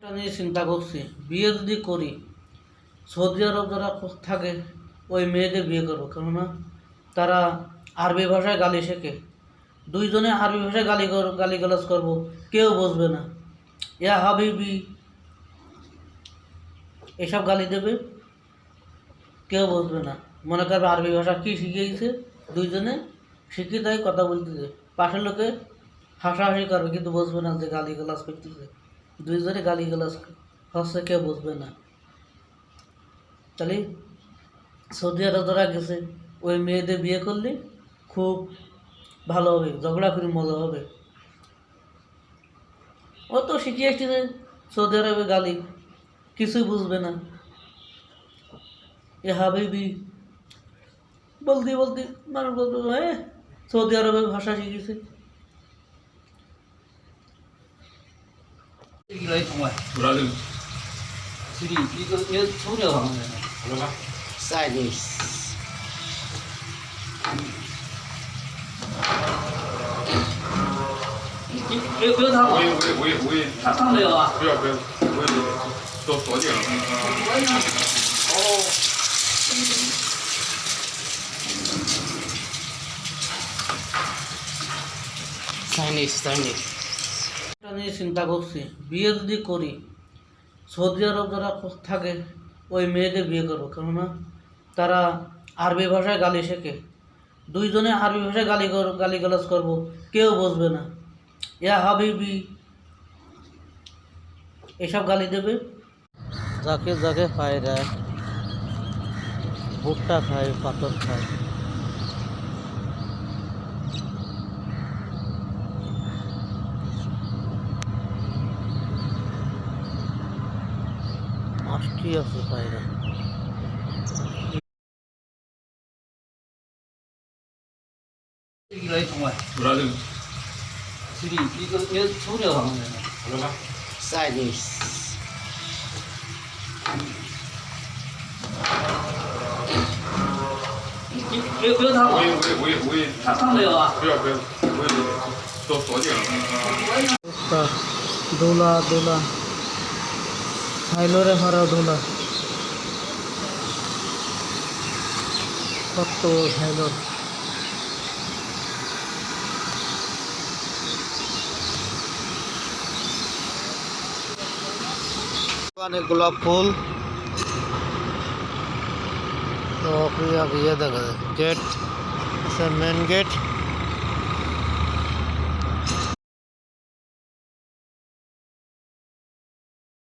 এটা নিয়ে চিন্তা করছি, বিয়ে যদি করি সৌদি আরব যারা থাকে ওই মেয়েদের বিয়ে করবো, কেননা তারা আরবি ভাষায় গালি শেখে। দুইজনে আরবি ভাষায় গালিগালাজ করবো, কেউ বুঝবে না। ইয়া হাবিবি এসব গালি দেবে, কেউ বুঝবে না। মনে করবে আরবি ভাষা কী শিখিয়েছে, দুইজনে শিখে তাই কথা বলতেছে, পাশের লোকে হাসাহাসি করবে কিন্তু বুঝবে না যে গালিগালাজ করতেছে। দুইজনে গালিগালাজ হচ্ছে, কেউ বুঝবে না। তাহলে সৌদি আরব যারা গেছে ওই মেয়েদের বিয়ে করলে খুব ভালো হবে, ঝগড়া করে মজা হবে। ও তো শিখিয়ে আসছে সৌদি আরবে গালি, কিছুই বুঝবে না। এ হাবিবি বলতে বলতে মানুষ বলতে হ্যাঁ সৌদি আরবে ভাষা শিখেছে। Chinese.我也，他烫没有啊？不要，我也都锁紧了。哦。Chinese. এটা নিয়ে চিন্তা করছি, বিয়ে যদি করি সৌদি আরব যারা থাকে ওই মেয়েদের বিয়ে করবো, কেননা তারা আরবি ভাষায় গালি শেখে। দুইজনে আরবি ভাষায় গালিগালাজ করবো, কেউ বুঝবে না। ইয়া হাবিবি এসব গালি দেবে। যাকে যাকে খায় দেয়, ভুট্টা খায়, পাথর খায়। মাছটি আছে পায়রা। Chinese.我也，他烫没有啊？不要，我也都锁紧了。দোলা দোলা হাইলোরে ভরা দোলা, কত হাইলোর। অনেকগুলো ফুল তো ইয়ে দেখা যায়, গেট মেন গেট।